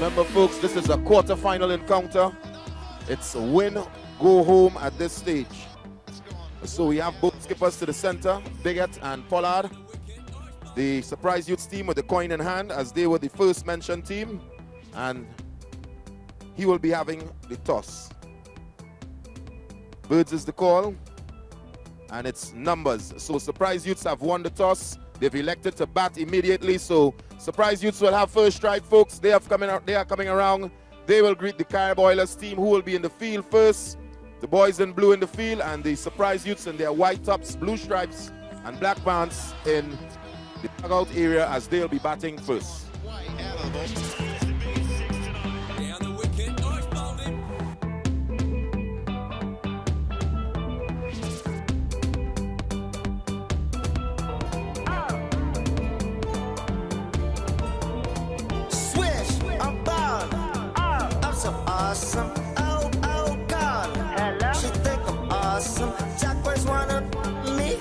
Remember, folks, this is a quarter-final encounter. It's a win, go home at this stage. So we have both skippers to the center, Bigot and Pollard. The Surprise Youths team with the coin in hand, as they were the first mentioned team. And he will be having the toss. Birds is the call. And it's numbers. So Surprise Youths have won the toss. They've elected to bat immediately. So Surprise Youths will have first strike, folks. They are coming around. They will greet the Carib Oilers team, who will be in the field first. The boys in blue in the field, and the Surprise Youths in their white tops, blue stripes, and black pants in the dugout area, as they'll be batting first. Awesome, oh God. Hello? She think I'm awesome. Jackers wanna me.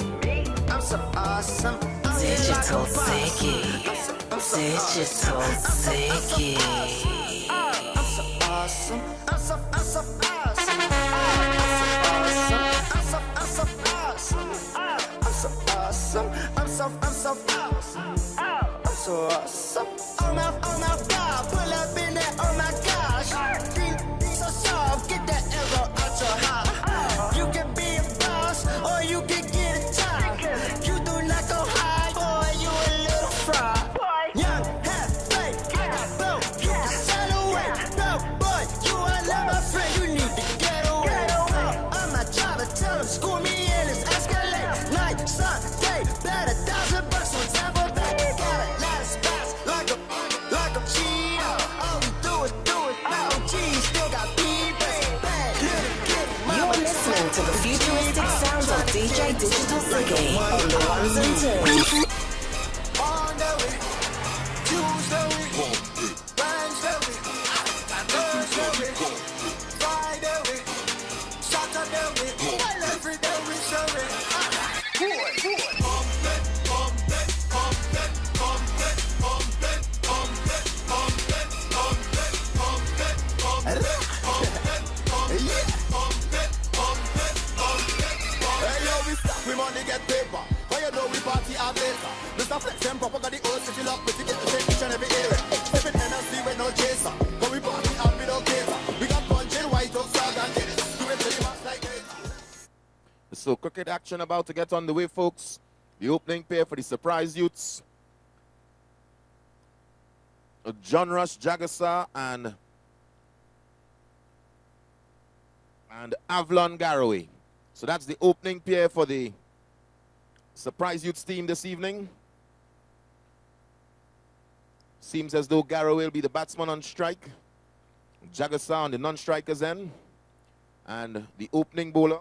I'm so awesome. Digital Ziggy. Digital Ziggy. I'm so awesome. I'm so awesome. I'm so awesome. I'm so awesome. I'm so awesome. Oh my God, pull up in there. Oh my gosh. So soft, get that arrow out your heart. You can be a boss, or you can get a job. You do not go high, boy, you a little fraud. Young, half fake, I got both. You can sell away. No, boy, you are not my friend. You need to get away. I'm not trying to tell him, school me in, it's escalate. Night, sun, day, bet $1,000 whatever that. Got a lot of spots, like a cheetah. All we do it, now G's still got listening to the futuristic sounds of DJ Digital Ziggy on the ones and twos. We money get paper. How you know we party our later? Mr. Flex and Papa got the old city lock, but you get the same each and every area. If it NLC with no chaser, but we party out with no gator. We got punching white up, sag and get it. Do it pretty much like it. So cricket action about to get on the way, folks. The opening pair for the Surprise Youths. John Rush Jagasa and Avalon Garraway. So that's the opening pair for the Surprise Youths team this evening. Seems as though Garraway will be the batsman on strike. Jagasa on the non-strikers end. And the opening bowler.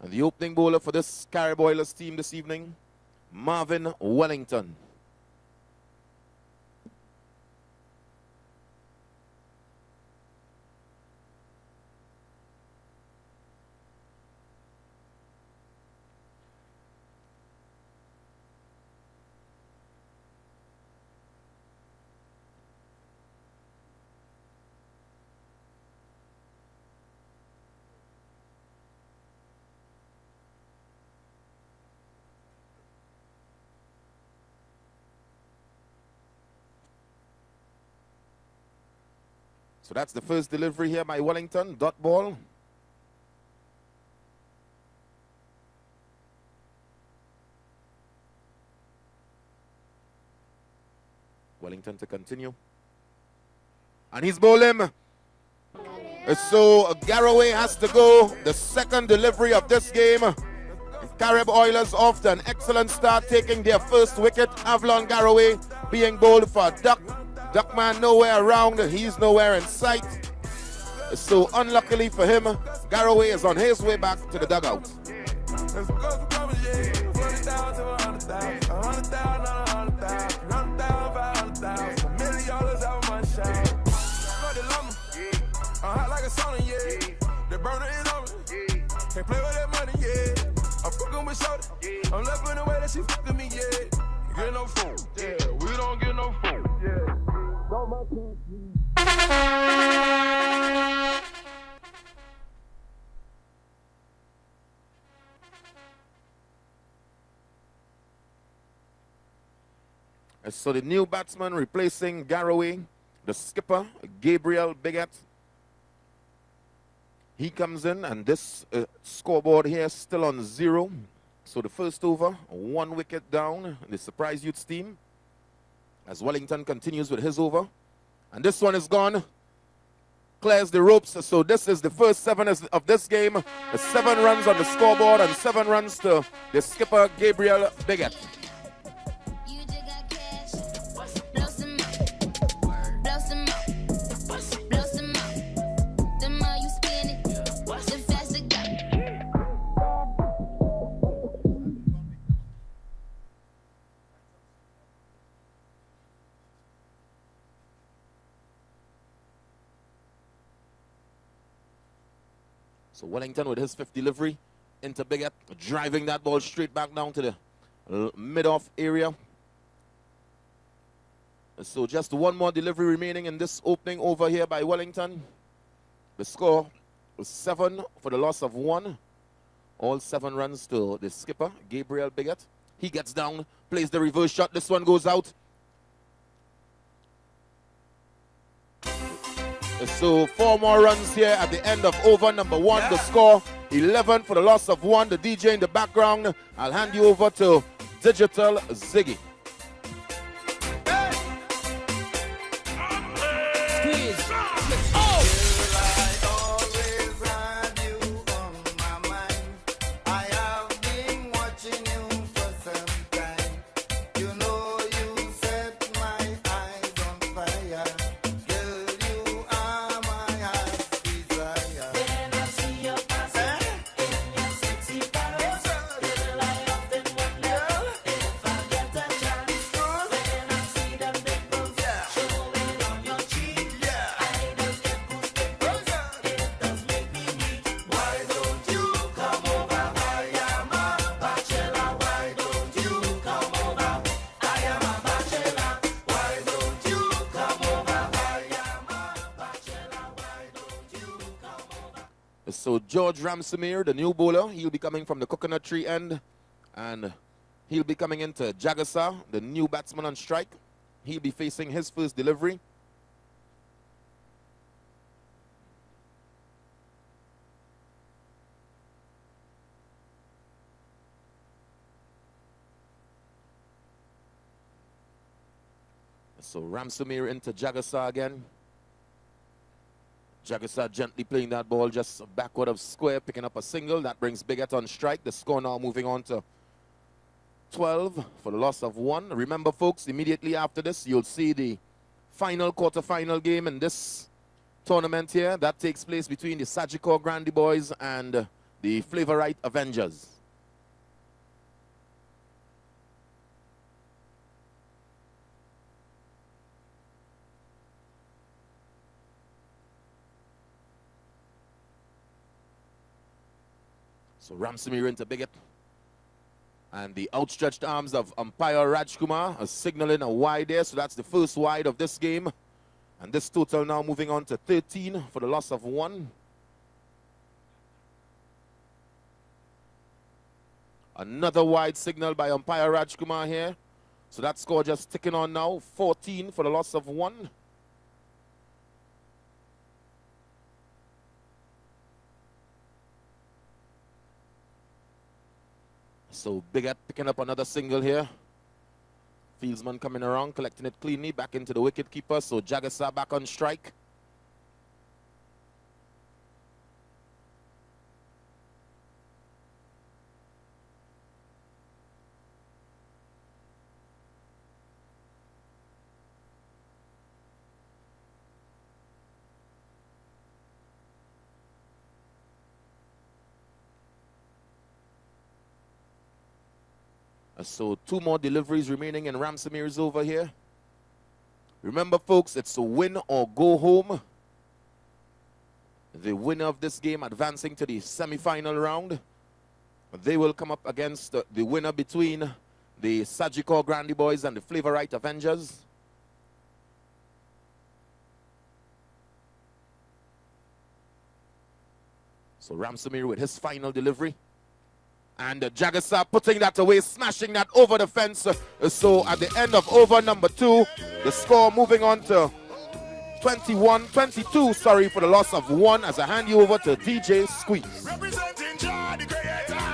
And the opening bowler for this Carib Oilers team this evening, Marvin Wellington. So that's the first delivery here by Wellington, dot ball. Wellington to continue. And he's bowling. So Garraway has to go. The second delivery of this game. Carib Oilers off to an excellent start, taking their first wicket. Avalon Garraway being bowled for Duck. Duckman nowhere around, he's nowhere in sight. So unluckily for him, Garraway is on his way back to the dugout. I'm loving the way that she fucking me, yeah. Get no phone, yeah. We don't get no food. Yeah. So the new batsman replacing Garraway, the skipper, Gabriel Bigot. He comes in, and this scoreboard here is still on 0. So the first over, 1 wicket down, the Surprise Youths team. As Wellington continues with his over. And this one is gone. Clears the ropes. So this is the first 7 of this game. 7 runs on the scoreboard and 7 runs to the skipper, Gabriel Bigot. So Wellington with his 5th delivery into Bigot, driving that ball straight back down to the mid-off area. So just 1 more delivery remaining in this opening over here by Wellington. The score was 7 for the loss of 1. All 7 runs to the skipper, Gabriel Bigot. He gets down, plays the reverse shot. This one goes out. So 4 more runs here at the end of over number 1. The score 11 for the loss of 1. The DJ in the background. I'll hand you over to Digital Ziggy. So George Ramsamir, the new bowler, he'll be coming from the coconut tree end, and he'll be coming into Jagasa, the new batsman on strike. He'll be facing his first delivery. So Ramsamir into Jagasa again. Jagasa gently playing that ball just backward of square, picking up a single. That brings Bigot on strike. The score now moving on to 12 for the loss of 1. Remember, folks, immediately after this, you'll see the final quarter-final game in this tournament here. That takes place between the Sagicor Grandy Boys and the Flavorite Avengers. So Ramsamir into Bigot. And the outstretched arms of umpire Rajkumar are signaling a wide there. So that's the first wide of this game. And this total now moving on to 13 for the loss of 1. Another wide signal by umpire Rajkumar here. So that score just ticking on now. 14 for the loss of 1. So Bigot picking up another single here. Fieldsman coming around, collecting it cleanly, back into the wicketkeeper. So Jagasa back on strike. So 2 more deliveries remaining in Ramsamir's over here. Remember, folks, it's a win or go home. The winner of this game advancing to the semi-final round. They will come up against the winner between the Sagicor Grandy Boys and the Flavor Right Avengers. So Ramsamir with his final delivery. And Jagasa putting that away, smashing that over the fence. So at the end of over number 2, the score moving on to 22, sorry, for the loss of 1 as I hand you over to DJ Squeeze. Representing Jah, the creator.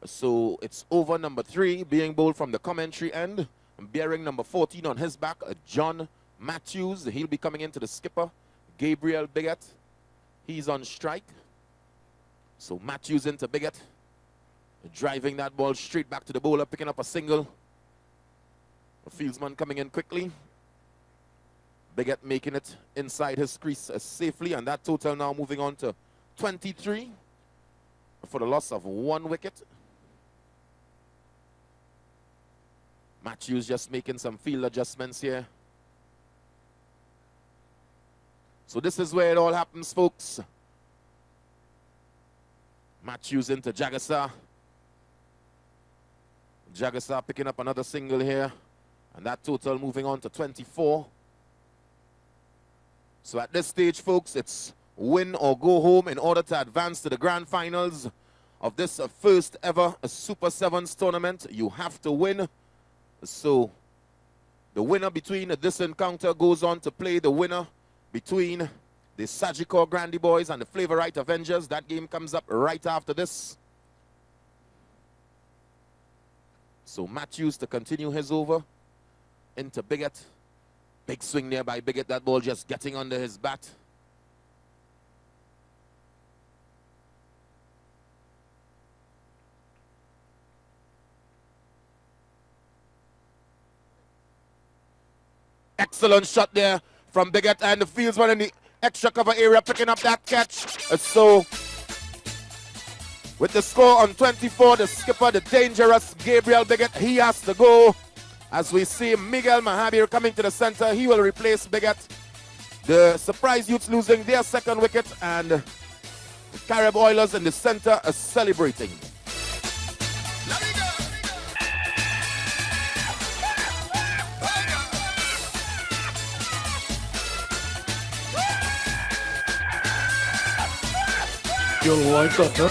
So it's over number 3 being bowled from the commentary end. Bearing number 14 on his back, John Matthews. He'll be coming into the skipper, Gabriel Biggett. He's on strike. So Matthews into Biggett. Driving that ball straight back to the bowler, picking up a single. The fieldsman coming in quickly. Biggett making it inside his crease safely. And that total now moving on to 23 for the loss of 1 wicket. Matthews just making some field adjustments here. So this is where it all happens, folks. Matthews into Jagasa. Jagasa picking up another single here. And that total moving on to 24. So at this stage, folks, it's win or go home in order to advance to the grand finals of this first ever Super 7's tournament. You have to win. So the winner between this encounter goes on to play the winner between the Sagicor Grandy Boys and the Flavor Right Avengers. That game comes up right after this. So Matthews to continue his over into Biggett. Big swing there by Biggett. That ball just getting under his bat. Excellent shot there from Biggett, and the fieldsman in the extra cover area picking up that catch. So with the score on 24, the skipper, the dangerous Gabriel Biggett, he has to go. As we see Miguel Mahabir coming to the center, he will replace Biggett. The Surprise Youths losing their 2nd wicket, and the Carib Oilers in the center are celebrating. You'll like that, huh?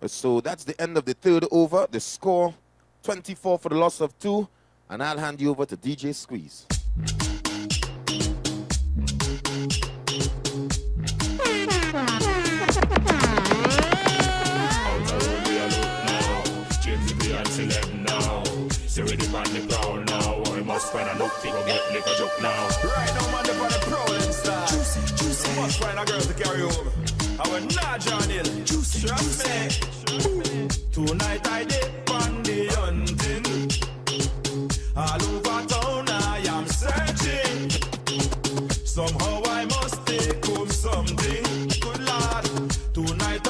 So that's the end of the 3rd over. The score 24 for the loss of 2. And I'll hand you over to DJ Squeeze. Right now, man, they're on the prowling style. Juicy. Must find a girl to carry over. I went not John Hill. Juicy. Trust me. Tonight I did on the hunting. All over town I am searching. Somehow I must take home something. Good lad. Tonight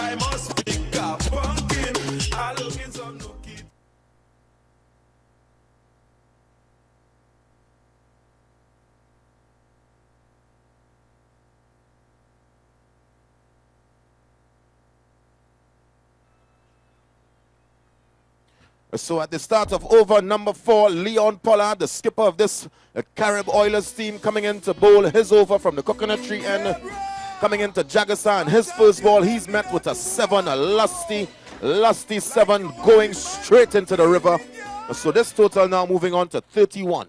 So at the start of over number 4, Leon Pollard, the skipper of this Carib Oilers team, coming in to bowl his over from the coconut tree end, coming into Jagasa, and his first ball, he's met with a 7, a lusty 7, going straight into the river. So this total now moving on to 31.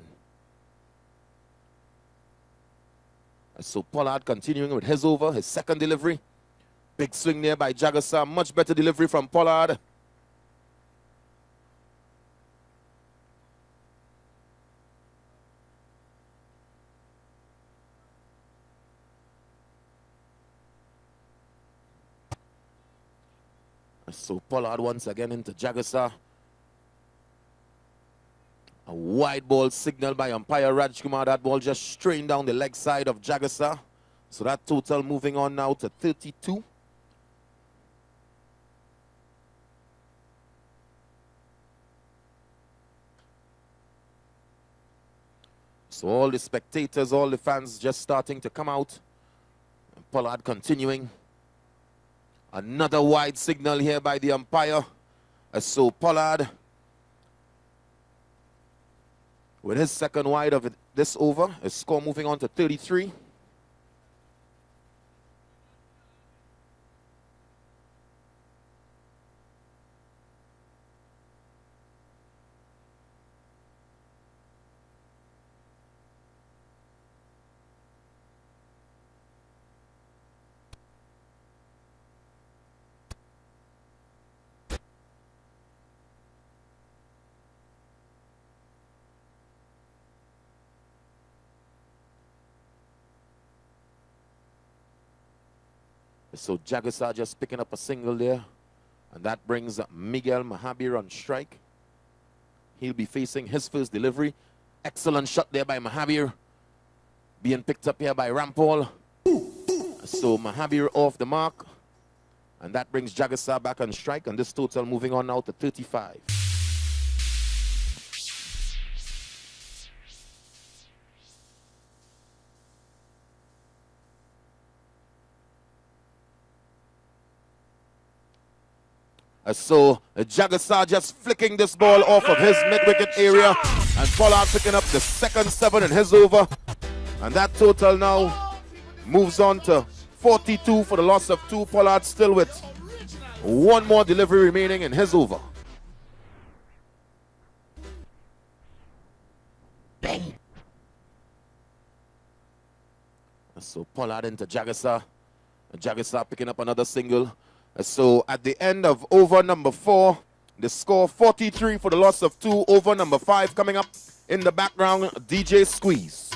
So Pollard continuing with his over, his second delivery. Big swing there by Jagasa, much better delivery from Pollard. So Pollard once again into Jagasa. A wide ball signal by umpire Rajkumar. That ball just strained down the leg side of Jagasa. So that total moving on now to 32. So all the spectators, all the fans just starting to come out. And Pollard continuing. Another wide signal here by the umpire. So Pollard with his second wide of this over. His score moving on to 33. So Jagasa just picking up a single there. And that brings Miguel Mahabir on strike. He'll be facing his first delivery. Excellent shot there by Mahabir. Being picked up here by Rampal. So Mahabir off the mark. And that brings Jagasa back on strike. And this total moving on now to 35. So Jagasa just flicking this ball off of his mid-wicket area, and Pollard picking up the second 7 in his over, and that total now moves on to 42 for the loss of 2. Pollard still with one more delivery remaining in his over. Bang. So Pollard into Jagasa, Jagasa picking up another single. So at the end of over number 4, the score 43 for the loss of 2. Over number 5 coming up in the background, DJ Squeeze.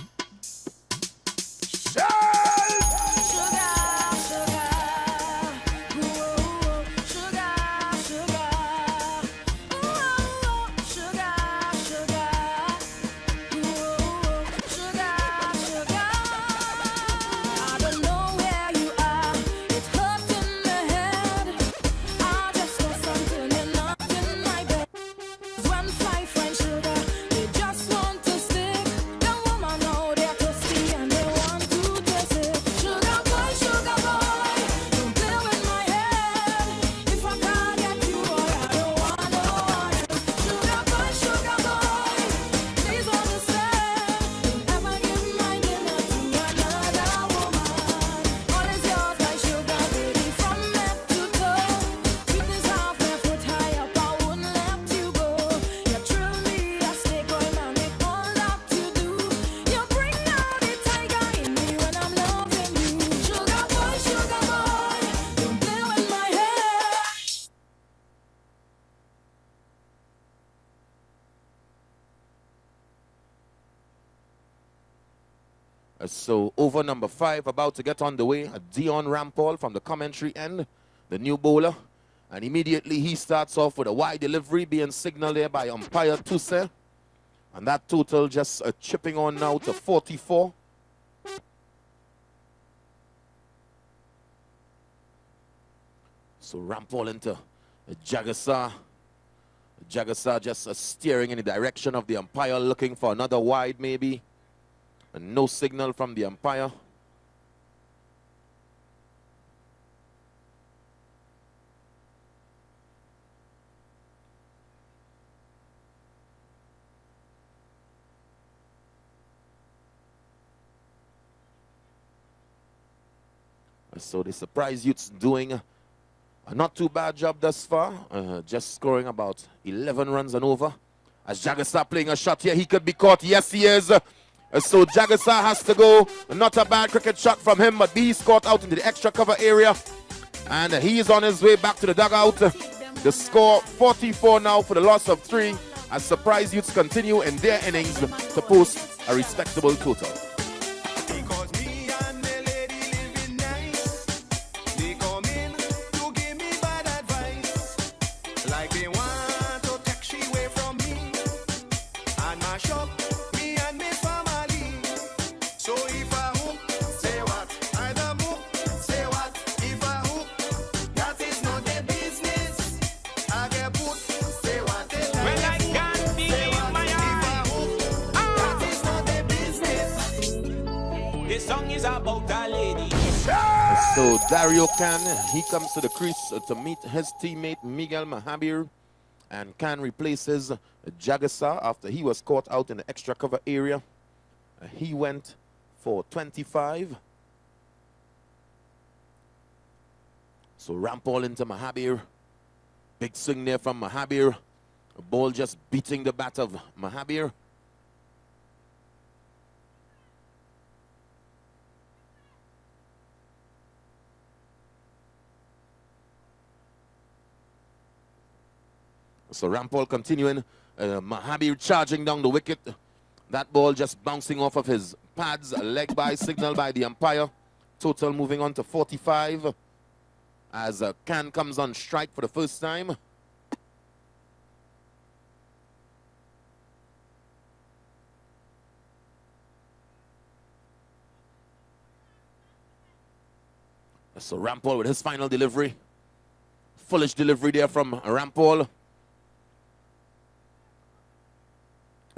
So over number 5 about to get on the way. Dion Rampal from the commentary end, the new bowler. And immediately he starts off with a wide delivery being signaled there by umpire Tuse. And that total just chipping on now to 44. So Rampal into Jagasa. Jagasa just steering in the direction of the umpire, looking for another wide maybe. And no signal from the umpire. So the Surprise Youths doing a not too bad job thus far, just scoring about 11 runs and over. As Jagasar playing a shot here, he could be caught. Yes, he is. So Jagasar has to go. Not a bad cricket shot from him, but he's caught out into the extra cover area. And he is on his way back to the dugout. The score 44 now for the loss of 3 as Surprise Youths continue in their innings to post a respectable total. Because me and the lady living nice. They come in to give me bad advice. Like they want to take she away from me. And mash up me and my family. So if I hook, say what? I don't hook, say what? If I hook, that is not their business. I get put, say what they like. Well, I can't believe my eyes. That is not their business. This song is about a lady. So Dario Khan, he comes to the crease to meet his teammate Miguel Mahabir, and Khan replaces Jagasar after he was caught out in the extra cover area. He went for 25. So Rampall into Mahabir. Big swing there from Mahabir. A ball just beating the bat of Mahabir. So Rampall continuing. Mahabir charging down the wicket. That ball just bouncing off of his pads. A leg by signal by the umpire. Total moving on to 45. As Khan comes on strike for the first time. So Rampall with his final delivery. Foolish delivery there from Rampall.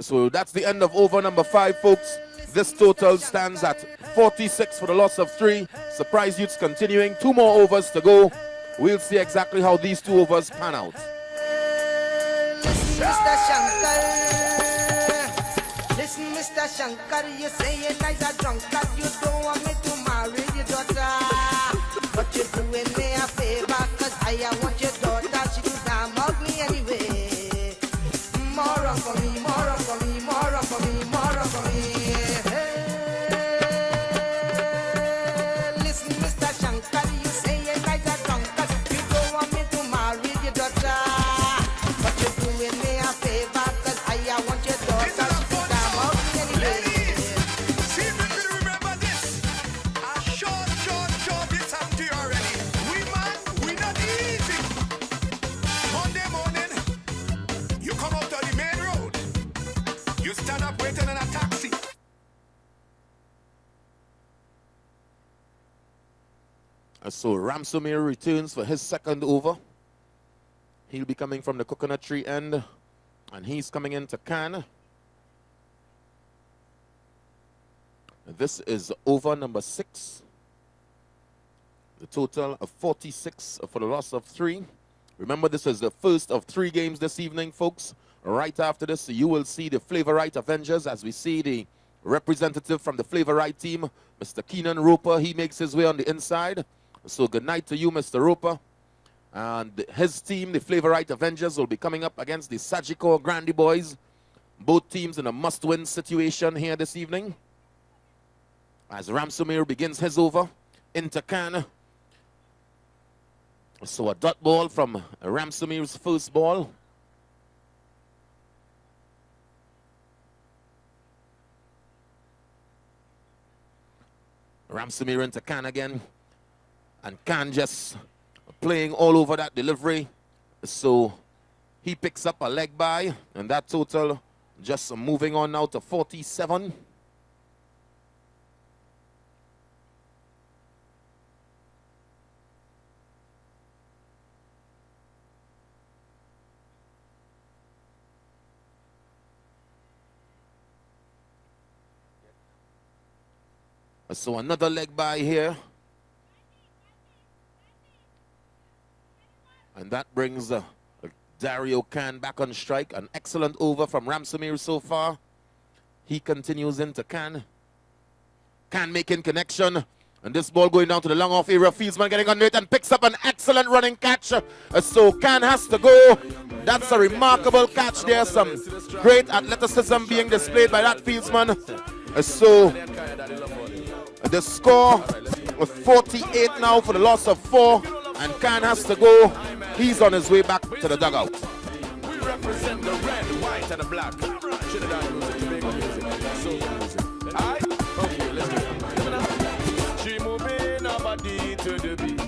So that's the end of over number 5, folks. This total stands at 46 for the loss of 3. Surprise Youths continuing. 2 more overs to go. We'll see exactly how these 2 overs pan out. Listen, Mr. Shankar. Listen, Mr. Shankar. You say you're nice a drunkard. You don't want me to marry your daughter. But you're doing me a favor, cause I want your daughter. She too damn ugly anyway. More on for me, more on for me, more on for me, more on for me. Hey, listen, Mr. Shankar, you say you're nice a drunkard. You don't want me to marry your daughter. But you're doing me a favor, cause I want your daughter. She too damn ugly anyway. See if you can remember this. A short this happened to you already. We man, we not easy. Monday morning, you come out on the main road. You stand up waiting in a taxi. So Ramsomir returns for his second over. He'll be coming from the coconut tree end. And he's coming into Khan. This is over number 6. The total of 46 for the loss of 3. Remember, this is the first of 3 games this evening, folks. Right after this, you will see the Flavorite Avengers as we see the representative from the Flavorite team, Mr. Keenan Roper. He makes his way on the inside. So good night to you, Mr. Roper. And his team, the Flavorite Avengers, will be coming up against the Sagicor Grande Boys. Both teams in a must-win situation here this evening. As Ramsomir begins his over into Khan. So a dot ball from Ramsomir's first ball. Ramsomir into Khan again. And Khan just playing all over that delivery. So he picks up a leg by. And that total just moving on now to 47. So another leg by here. And that brings Dario Khan back on strike. An excellent over from Ramsomir so far. He continues into Khan. Khan making connection. And this ball going down to the long off area. Fieldsman getting under it and picks up an excellent running catch. So Can has to go. That's a remarkable catch there. Some great athleticism being displayed by that Fieldsman. So the score 48 now for the loss of 4. And Can has to go. He's on his way back to the dugout. We represent the red, white, and the black. Trinidad music, Jamaica music, soul music. Alright? Okay, let's go. She moving her body to the beat,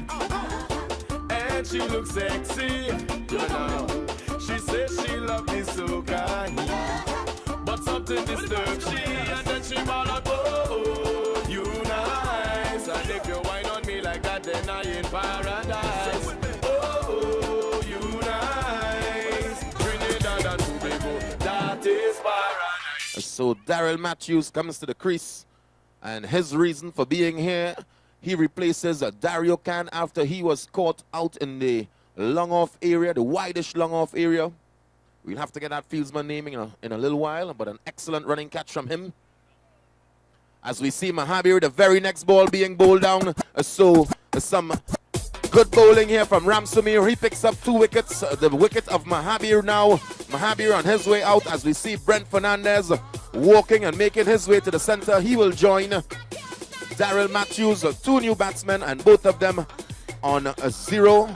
and she looks sexy. You know, she says she love me so kind, but something disturbs she, and then she ball out, oh, you nice. And if you whine on me like that, then I in paradise. Oh, you nice. Trinidad and Tobago, that is paradise. So Daryl Matthews comes to the crease. And his reason for being here, he replaces Dario Can after he was caught out in the long-off area, the widest long-off area. We'll have to get that fieldsman name in a little while, but an excellent running catch from him. As we see Mahabir, the very next ball being bowled down. So some good bowling here from Ramsumir. He picks up 2 wickets. The wicket of Mahabir now. Mahabir on his way out as we see Brent Fernandez walking and making his way to the center. He will join Daryl Matthews, 2 new batsmen, and both of them on a 0.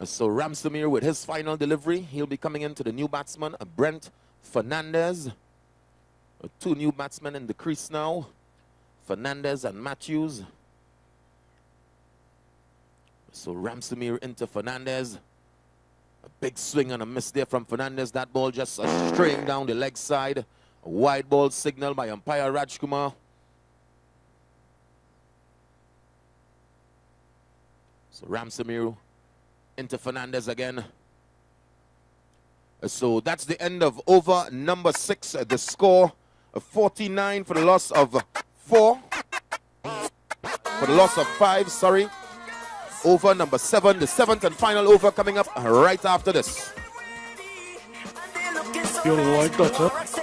So Ramsumir with his final delivery. He'll be coming into the new batsman, Brent Fernandez. 2 new batsmen in the crease now, Fernandez and Matthews. So Ramsumir into Fernandez. A big swing and a miss there from Fernandez. That ball just straying down the leg side. A wide ball signal by umpire Rajkumar. So Ramsumir into Fernandez again. So that's the end of over number 6. The score 49 for the loss of 4. For the loss of 5, sorry. Over number 7, the 7th and final over coming up right after this. You like that, huh?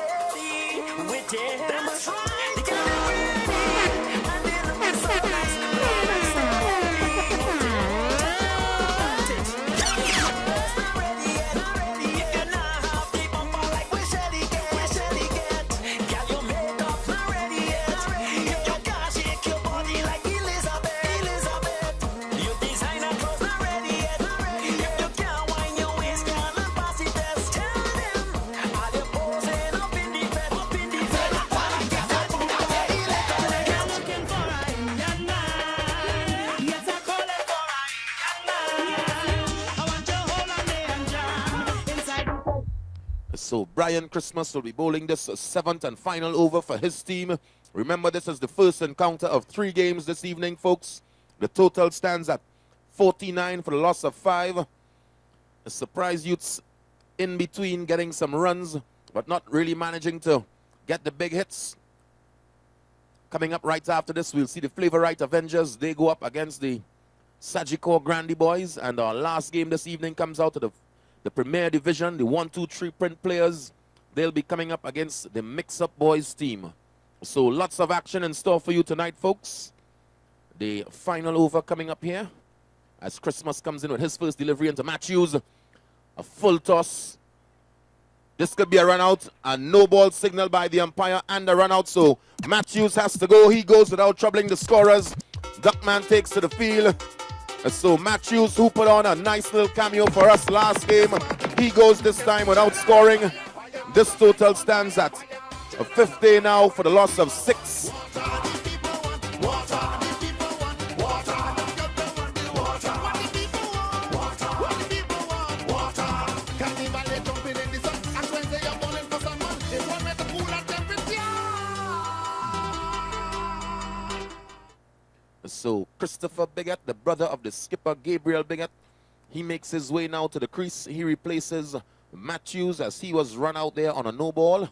So Brian Christmas will be bowling this 7th and final over for his team. Remember, this is the first encounter of 3 games this evening, folks. The total stands at 49 for the loss of 5. The surprise youths in between getting some runs, but not really managing to get the big hits. Coming up right after this, we'll see the Flavorite Avengers. They go up against the Sagicor Grandy boys. And our last game this evening comes out of the Premier Division, the 1-2-3 print players. They'll be coming up against the Mix-Up Boys team. So lots of action in store for you tonight, folks. The final over coming up here as Christmas comes in with his first delivery into Matthews. A full toss. This could be a run out, a no ball signal by the umpire and a run out. So Matthews has to go. He goes without troubling the scorers. Duckman takes to the field. So Matthews, who put on a nice little cameo for us last game, he goes this time without scoring. This total stands at 50 now for the loss of 6. So Christopher Biggett, the brother of the skipper Gabriel Biggett, He makes his way now to the crease. He replaces Matthews as he was run out there on a no ball.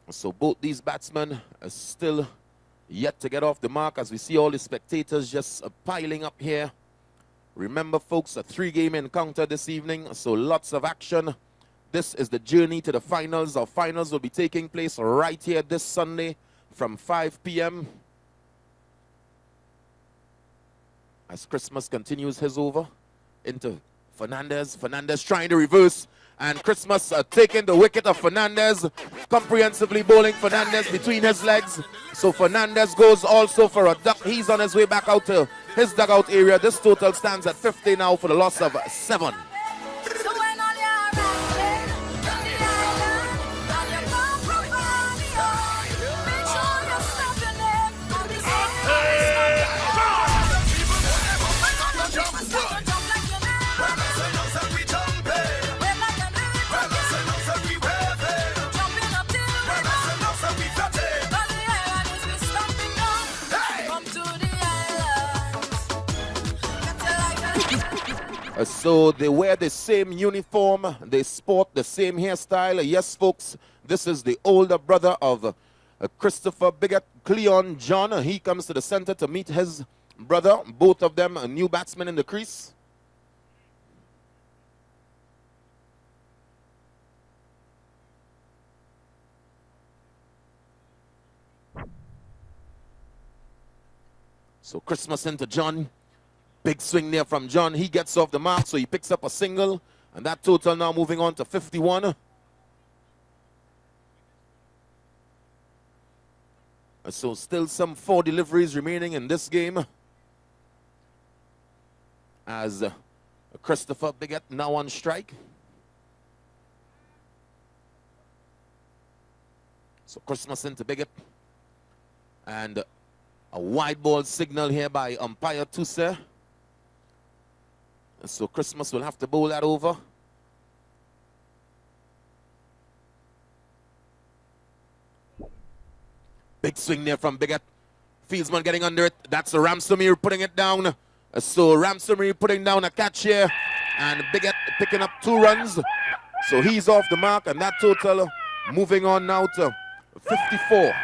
So both these batsmen are still yet to get off the mark as we see all the spectators just piling up here. Remember, folks, a 3-game encounter this evening, so lots of action. This is the journey to the finals. Our finals will be taking place right here this Sunday from 5 p.m. as Christmas continues his over into Fernandez. Fernandez trying to reverse, and Christmas taking the wicket of Fernandez, comprehensively bowling Fernandez between his legs. So Fernandez goes also for a duck. He's on his way back out to his dugout area. This total stands at 50 now for the loss of 7. So they wear the same uniform, they sport the same hairstyle. Yes, folks, this is the older brother of Christopher Biggett, Cleon John. He comes to the center to meet his brother. Both of them are new batsmen in the crease. So Christmas into John. Big swing there from John. He gets off the mark, so he picks up a single. And that total now moving on to 51. So still some 4 deliveries remaining in this game. As Christopher Biggett now on strike. So Christmas into Biggett. And a wide ball signal here by umpire Tuse. So Christmas will have to bowl that over. Big swing there from Biggett. Fieldsman getting under it. That's Ramsamir putting it down. So Ramsamir putting down a catch here. And Biggett picking up 2 runs. So he's off the mark, and that total moving on now to 54.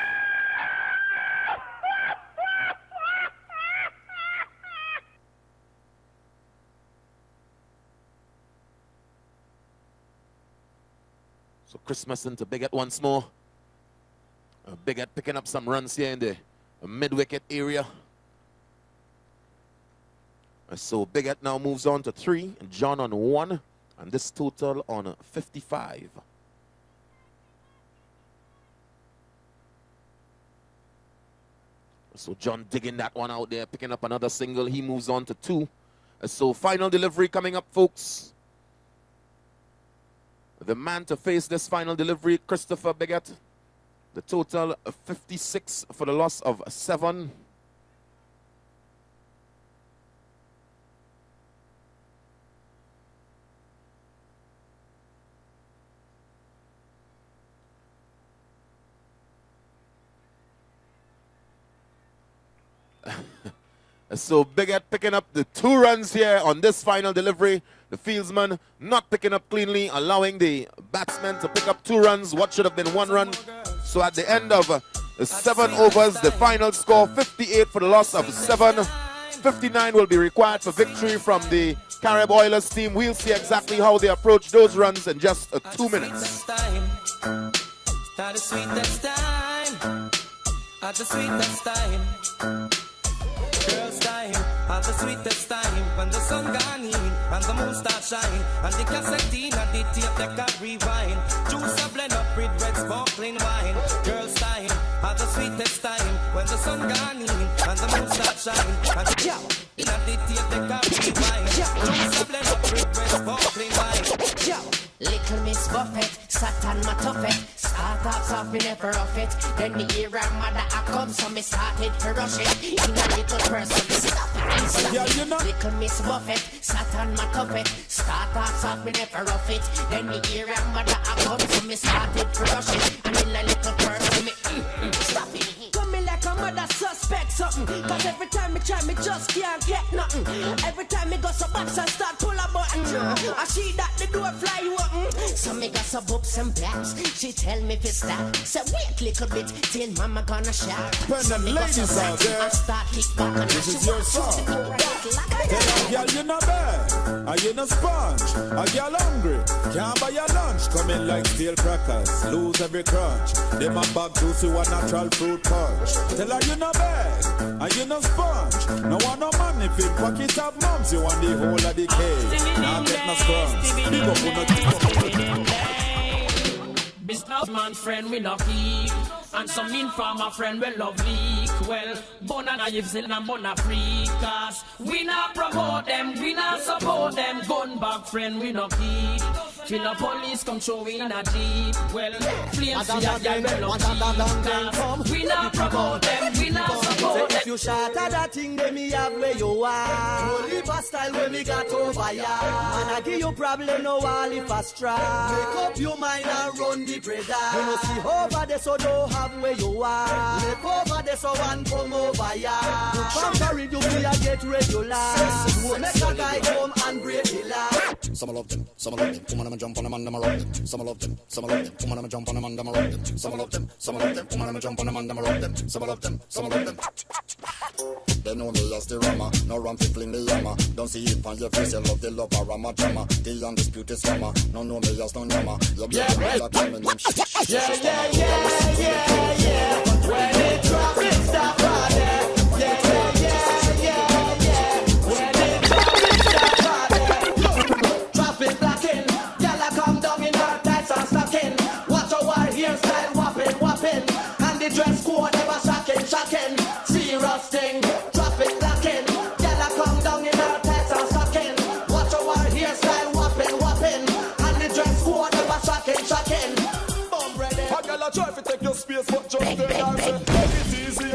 So Christmas into Biggett once more. Biggett picking up some runs here in the mid-wicket area. So Biggett now moves on to 3, John on 1, and this total on 55. So John digging that one out there, picking up another single. He moves on to 2. So final delivery coming up, folks. The man to face this final delivery, Christopher Biggett. The total 56 for the loss of 7. So Biggett picking up the 2 runs here on this final delivery. The fieldsman not picking up cleanly, allowing the batsman to pick up 2 runs. What should have been 1 run. So at the end of 7 overs, the final score 58 for the loss of 7. 59 will be required for victory from the Carib Oilers team. We'll see exactly how they approach those runs in just 2 minutes. At the sweetest time, at the sweetest time. Girls time, at the sweetest time. When the sun gone in and the moon start shine, and the cassette in and the tape they can rewind. Juice a blend up with red sparkling wine. Girls time, at the sweetest time. When the sun gone in and the moon start shine, and the tape in and the tape they can rewind. Juice a blend up with red sparkling wine. Little Miss Buffett, sat on my tuffet. Start off, me never off it. Then the era mother I come, so me started to rush it. In a little person, stop it, stop Yeah, it. you know. Little Miss Buffett, sat on my tuffet. Start off, me never off it. Then the era mother I come, so me started to rush it. And in a little person, me stop it. Come me like a mother suspect something. Cause every time me try, me just can't get nothing. Every time me go some box and start pull a button. I see that the door fly open. So me got some books and blacks. She tell me to stop. Say wait little bit till mama gonna shout. When the ladies out there, this is your song. Tell a girl you not bad, and you not sponge. A girl hungry, can't buy your lunch. Come in like steel crackers, lose every crunch. Them a bag juicy, one natural fruit punch. Tell her you not bad, and you not sponge. No want no money, fit pocket of mums. You want the whole of the cake, now get no scrums. Big up on the businessman friend we no keep, and some informer friend we love leak. Well, bona naives and bona freakers. We not promote them, we not support them. Gun back friend we no keep. Till the police come show we in a jeep. Well, flames we a girl we love cheaters. We not promote them, we not support them. If you shot at that thing, then me have where you are. Holy style when me got over ya. Man, I give you problem, no all if I strike. Make up your mind and run the brother. You know see over there, so don't have where you are. Make over there, so one come over ya. You come carry you be a get regular. You make a guy come and break the law. Some love them, some love them. Woman, I'ma jump on them and I'ma rock them. Some love them, some love them. Woman, I'ma jump on them and I'ma rock them. Some love them, some love them. Woman, I'ma jump on them and I'ma rock them. Some love them, some love them. They know me as the rammer, no ram fi fling the hammer. Don't see it on your face, you love the love of Rama drama. The undisputed scammer, no know me as no yammer. You be a brother coming them shit. Yeah. When it drop, it stop right there. Yeah. When it drop, it stop right there. Traffic blocking, y'all come down in her tights and stocking. Watch our hairstyle whopping. And the dress code never shocking. Serious thing, traffic blocking. Y'all come down in her tights and stocking. Watch our hairstyle whopping. And the dress code never shocking. A girl a try to take your space, but just tell her say, take it easy,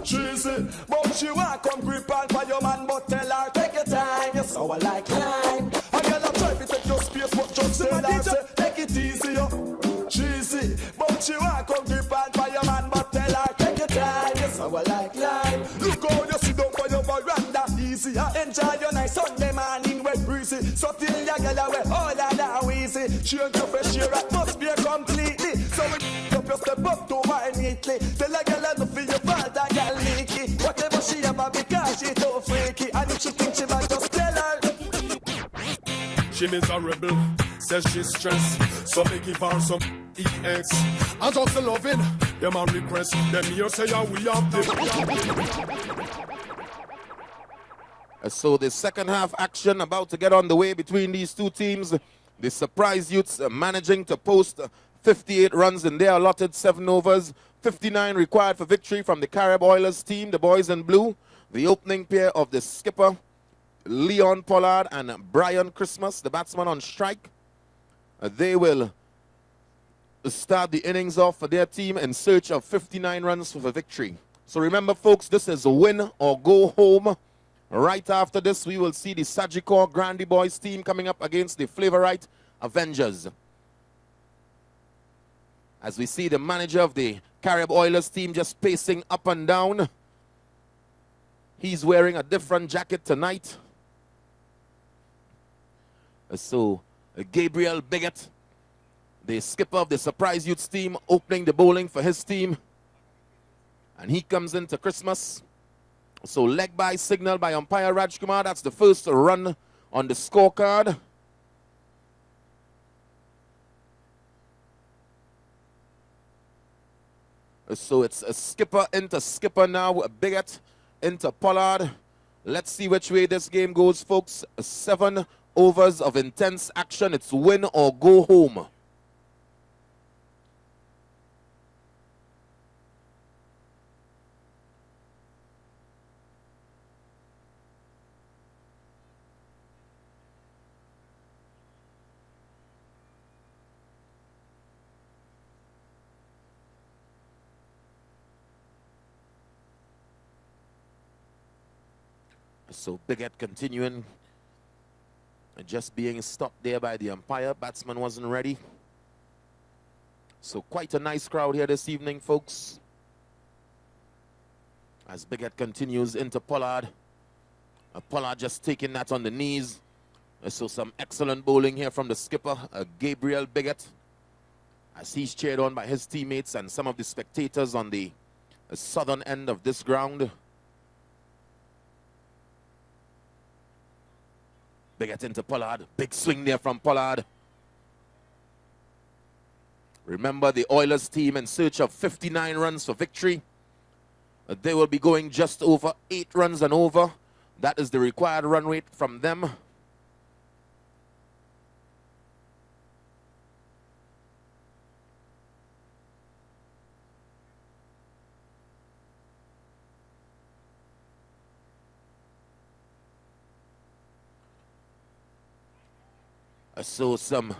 cheesy. But she want come grip on for your man, but tell her take your time. You so I like time. A girl a try to take your space, but just tell her say, take it easy, cheesy. But she want come grip on for your man, but tell her take your time. You so I like time. Look how you sit down for your veranda, easy. Enjoy your nice Sunday morning, wet breezy. So till your girl away, all that now easy. Change your fresh air atmosphere completely. So we up your step up to her neatly. Tell a girl I don't feel your fault, that girl leaky. Whatever she ever because she too freaky. And if she think she might just tell her. She miserable, says she's stressed. So me give her some EX. I just loving, them a request. Them here say yeah, we have this. So the second half action about to get on the way between these two teams. The Surprise Youths managing to post 58 runs in their allotted 7 overs. 59 required for victory from the Carib Oilers team, the boys in blue. The opening pair of the skipper, Leon Pollard and Brian Christmas, the batsman on strike. They will start the innings off for their team in search of 59 runs for victory. So remember, folks, this is a win or go home. Right after this, we will see the Sagicor Grandy Boys team coming up against the Flavorite Avengers. As we see the manager of the Carib Oilers team just pacing up and down. He's wearing a different jacket tonight. So, Gabriel Bigot, the skipper of the Surprise Youths team, opening the bowling for his team. And he comes into Christmas. So, leg by signal by umpire Rajkumar. That's the first run on the scorecard. So it's a skipper into skipper now, Bigot into Pollard. Let's see which way this game goes, folks. 7 overs of intense action. It's win or go home. So Bigot continuing, just being stopped there by the umpire. Batsman wasn't ready. So quite a nice crowd here this evening, folks. As Bigot continues into Pollard. Pollard just taking that on the knees. So some excellent bowling here from the skipper, Gabriel Bigot, as he's cheered on by his teammates and some of the spectators on the southern end of this ground. Bigot into Pollard. Big swing there from Pollard. Remember, the Oilers team in search of 59 runs for victory. They will be going just over 8 runs and over. That is the required run rate from them. So some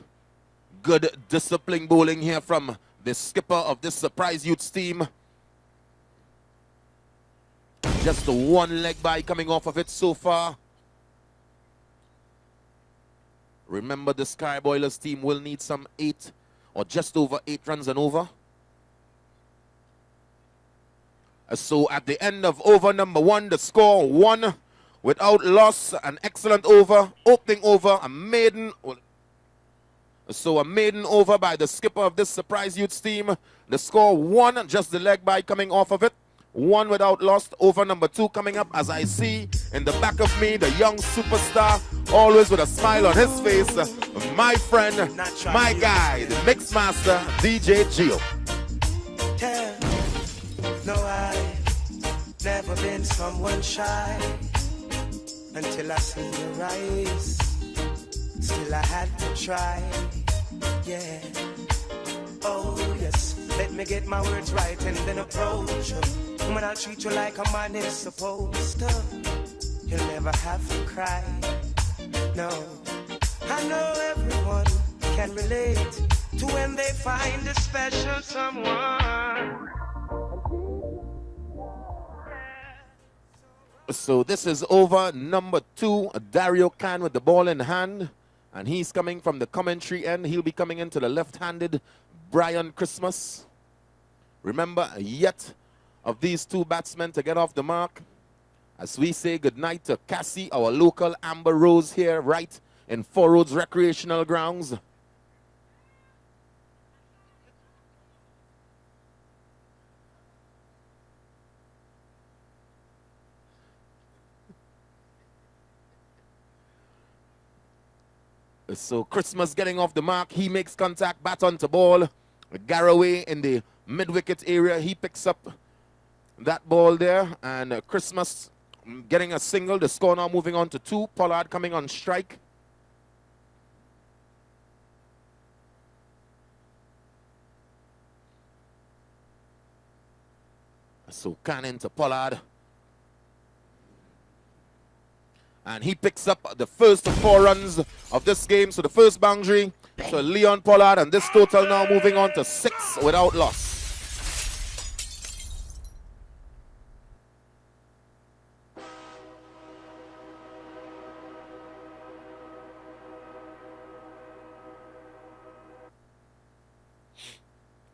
good disciplined bowling here from the skipper of this Surprise Youths team. Just the one leg by coming off of it so far. Remember, the Carib Oilers team will need some 8 or just over 8 runs and over. So at the end of over number 1, the score 1 without loss. An excellent over, opening over, a maiden. So a maiden over by the skipper of this Surprise Youths team. The score 1, just the leg by coming off of it. 1 without loss. Over number 2 coming up, as I see in the back of me, the young superstar, always with a smile on his face, my friend, my guy, the mix master, DJ Gio. Yeah. No, I've never been someone shy until I see your eyes. Still I had to try, yeah. Oh yes, let me get my words right and then approach you. When I'll treat you like a man is supposed to. You'll never have to cry, no. I know everyone can relate to when they find a special someone. So this is over number 2, Dario Khan with the ball in hand. And he's coming from the commentary end. He'll be coming into the left-handed Brian Christmas. Remember, yet of these 2 batsmen to get off the mark. As we say goodnight to Cassie, our local Amber Rose here, right in 4 Roads Recreational Grounds. So Christmas getting off the mark. He makes contact, bat onto ball. Garraway in the mid-wicket area. He picks up that ball there. And Christmas getting a single. The score now moving on to 2. Pollard coming on strike. So Cannon to Pollard. And he picks up the first of 4 runs of this game. So the first boundary. So Leon Pollard, and this total now moving on to 6 without loss.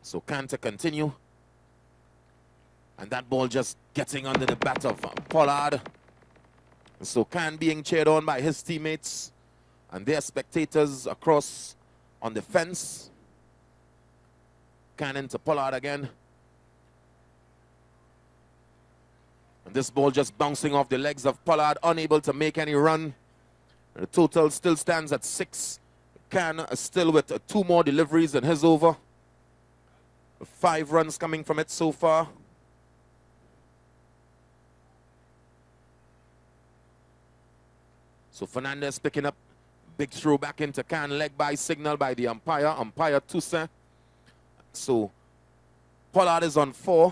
So Khan to continue. And that ball just getting under the bat of Pollard. So Khan being cheered on by his teammates and their spectators across on the fence. Khan into Pollard again. And this ball just bouncing off the legs of Pollard, unable to make any run. And the total still stands at 6. Khan still with 2 more deliveries in his over. 5 runs coming from it so far. So Fernandez picking up, big throw back into Khan, leg by signal by the umpire Toussaint. So Pollard is on 4,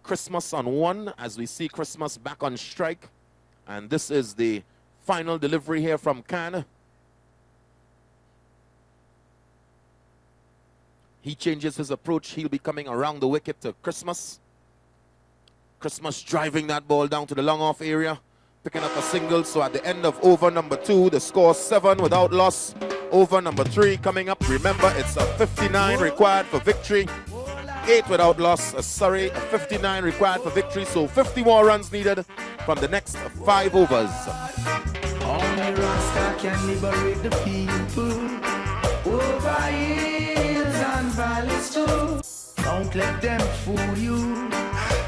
Christmas on 1, as we see Christmas back on strike. And this is the final delivery here from Khan. He changes his approach. He'll be coming around the wicket to Christmas. Christmas driving that ball down to the long off area. Picking up a single. So at the end of over number 2, the score 7 without loss. Over number 3 coming up. Remember, it's a 59 required for victory. 8 without loss. Surrey 59 required for victory. So 50 more runs needed from the next 5 overs. Only Rasta can liberate the people over hills and valleys too. Don't let them fool you.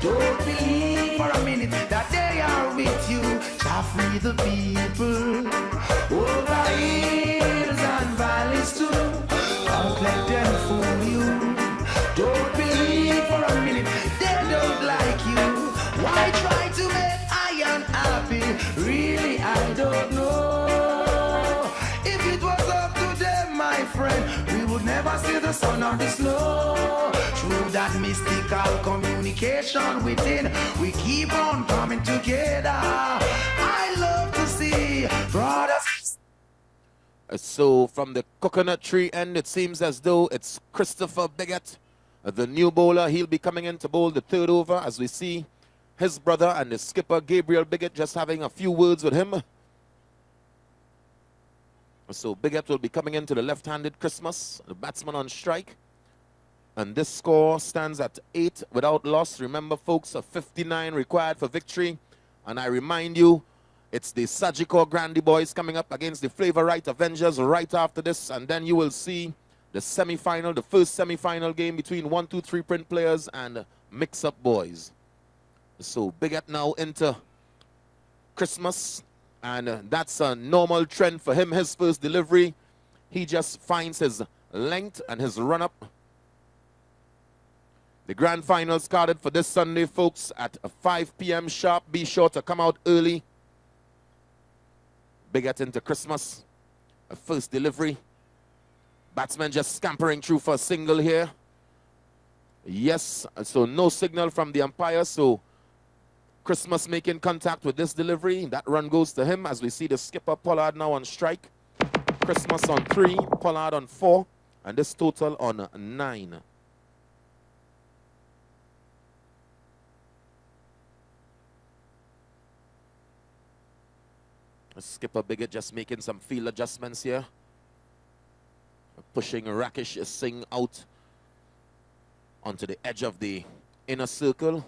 Don't believe for a minute that they are with you. Shall free the people over hills and valleys too. Don't let them fool you. Don't believe for a minute they don't like you. Why try to make I unhappy? Really, I don't know. If it was up to them, my friend, we would never see the sun or the snow. Through that mystical communication within, we keep on coming together. I love to see brothers. So from the coconut tree end, it seems as though it's Christopher Biggett, the new bowler. He'll be coming in to bowl the 3rd over, as we see his brother and the skipper Gabriel Biggett just having a few words with him. So Biggett will be coming into the left-handed Christmas, the batsman on strike. And this score stands at 8 without loss. Remember, folks, a 59 required for victory. And I remind you, it's the Sagicor Grandi boys coming up against the Flavor Right Avengers right after this. And then you will see the semi-final, the first semi-final game between 1, 2, 3 print players and mix-up boys. So Biggett now into Christmas. And that's a normal trend for him. His first delivery, he just finds his length and his run-up. The grand finals carded for this Sunday, folks, at 5 p.m. sharp. Be sure to come out early. Biggett into Christmas. A first delivery. Batsman just scampering through for a single here. Yes, so no signal from the umpire. So Christmas making contact with this delivery. That run goes to him as we see the skipper Pollard now on strike. Christmas on 3, Pollard on 4, and this total on 9. Skipper Biggett just making some field adjustments here. Pushing Rakesh Singh out onto the edge of the inner circle.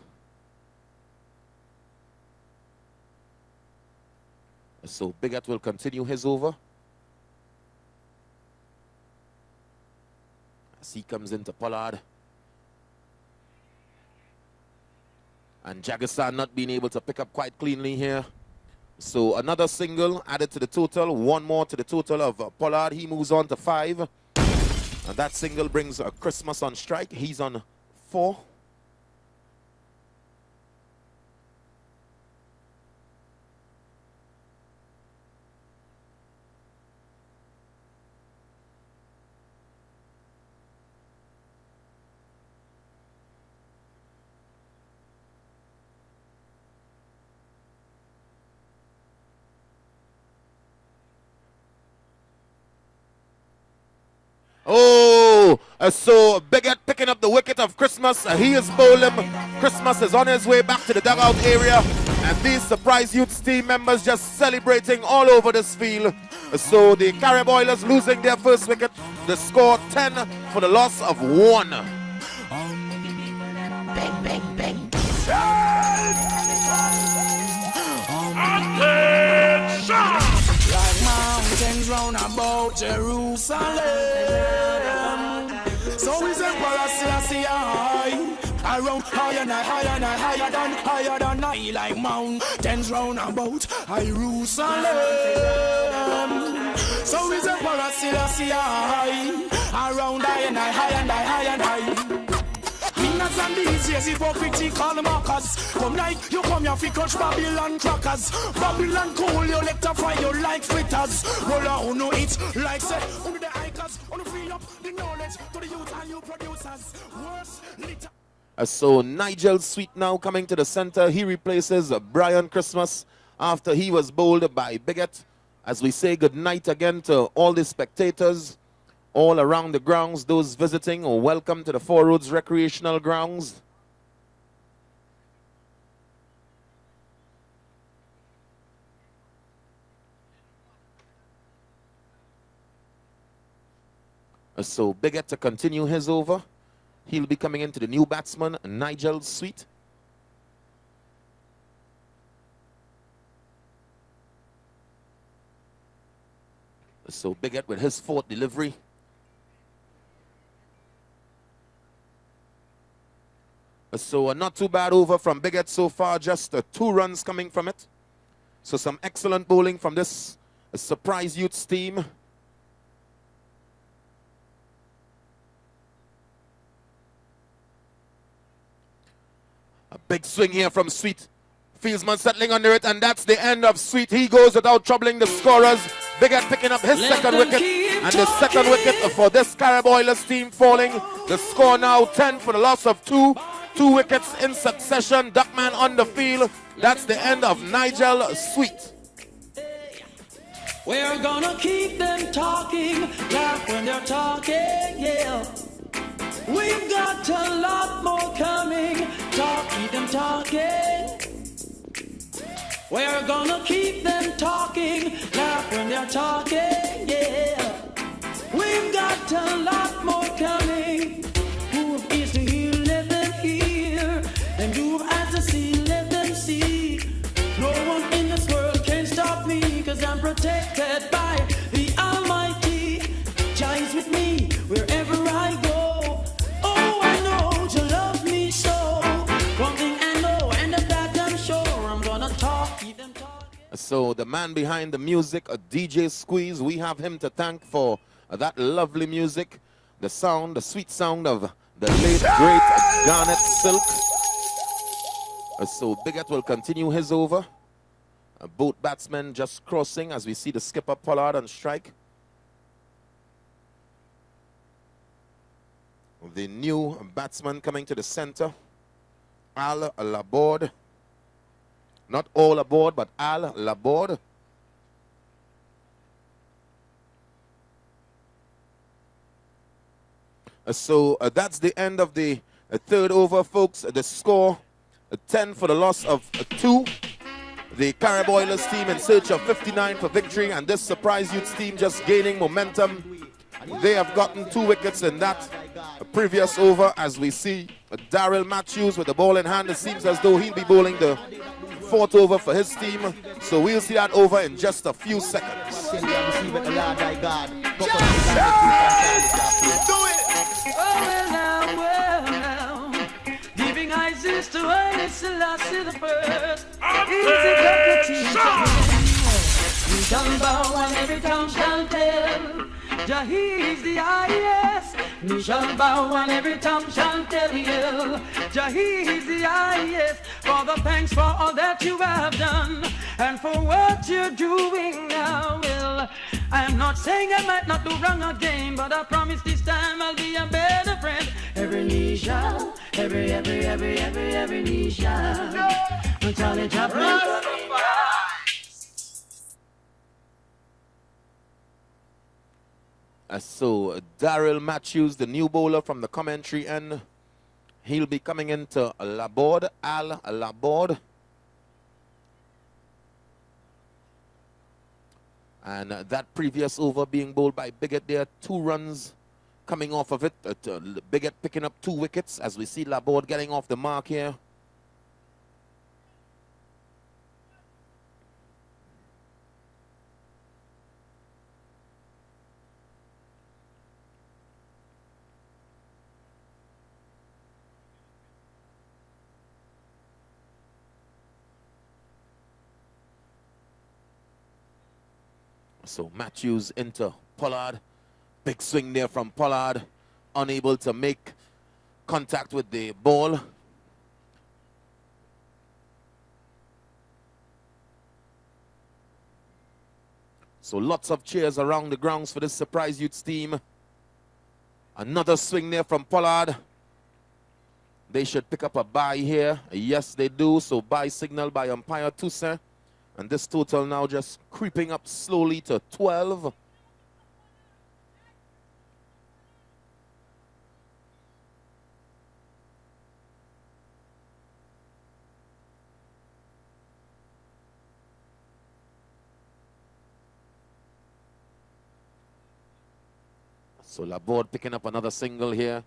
So Biggett will continue his over. As he comes into Pollard. And Jagasan not being able to pick up quite cleanly here. So another single added to the total. One more to the total of Pollard. He moves on to 5. And that single brings Christmas on strike. He's on 4. Oh, so Biggett picking up the wicket of Christmas. He is bowling. Christmas is on his way back to the dugout area. And these Surprise Youths team members just celebrating all over this field. So the Carib Oilers losing their first wicket. The score 10 for the loss of 1. Bang, bang, bang. Like mountains round about Jerusalem. So is Emperor Selassie high. Around higher and higher than I. Like mountains round about Jerusalem. So is Emperor Selassie high. Around higher and high. Winners and these years hypocritical markers. Come like you come here fi crush Babylon crackers. Babylon cool, you let to fry you like fritters. Roll out no it like say only the icons. Only free up the knowledge to the youth and you producers. Worse litter. So Nigel Sweet now coming to the center. He replaces Brian Christmas after he was bowled by Biggett. As we say good night again to all the spectators all around the grounds, those visiting, welcome to the Four Roads Recreational Grounds. So Biggett to continue his over. He'll be coming into the new batsman, Nigel Sweet. So Bigot with his fourth delivery. So not too bad over from Bigot so far, just 2 runs coming from it. So some excellent bowling from this Surprise Youths team. A big swing here from Sweet. Fieldsman settling under it, and that's the end of Sweet. He goes without troubling the scorers. Bigot picking up his second wicket, and the second wicket for this Carib Oilers team falling. The score now 10 for the loss of 2. 2 wickets in succession. Duckman on the field. That's the end of Nigel Sweet. We're gonna keep them talking, laugh when they're talking, yeah. We've got a lot more coming, keep them talking. We're gonna keep them talking, laugh when they're talking, yeah. We've got a lot more coming. Who is to hear, let them hear. And who has to see, let them see. No one in this world can stop me, 'cause I'm protected by the Almighty. Jah is with me wherever I go. Oh, I know you love me so. One thing I know, and of that I'm sure, I'm gonna talk, keep them talking. So the man behind the music, a DJ Squeeze, we have him to thank for that lovely music. The sound, the sweet sound of the late, great Garnet Silk. So Bigot will continue his over. Both batsmen just crossing as we see the skipper Pollard on strike. The new batsman coming to the center, Al Laborde. Not all aboard, but Al Laborde. So that's the end of the third over, folks. The score, 10 for the loss of 2. The Carib Oilers team in search of 59 for victory, and this Surprise Youths team just gaining momentum. They have gotten 2 wickets in that previous over, as we see Daryl Matthews with the ball in hand. It seems as though he'll be bowling the 4th over for his team. So we'll see that over in just a few seconds. Isis to Haile Selassie the first. We shall bow and every tongue shall tell. Jah is the highest. We shall bow and every tongue shall tell you. Jah is the highest. For the thanks for all that you have done and for what you're doing now. Well, I'm not saying I might not do wrong again, but I promise this time I'll be a better friend. Every knee shall, every knee shall. Charlie Chaplin. So Daryl Matthews, the new bowler from the commentary end, he'll be coming into Laborde, Al Laborde. And that previous over being bowled by Bigot there, 2 runs coming off of it. Bigot picking up 2 wickets as we see Laborde getting off the mark here. So Matthews into Pollard. Big swing there from Pollard. Unable to make contact with the ball. So lots of cheers around the grounds for this Surprise Youths team. Another swing there from Pollard. They should pick up a bye here. Yes, they do. So bye signal by umpire Toussaint. And this total now just creeping up slowly to 12. So Laborde picking up another single here.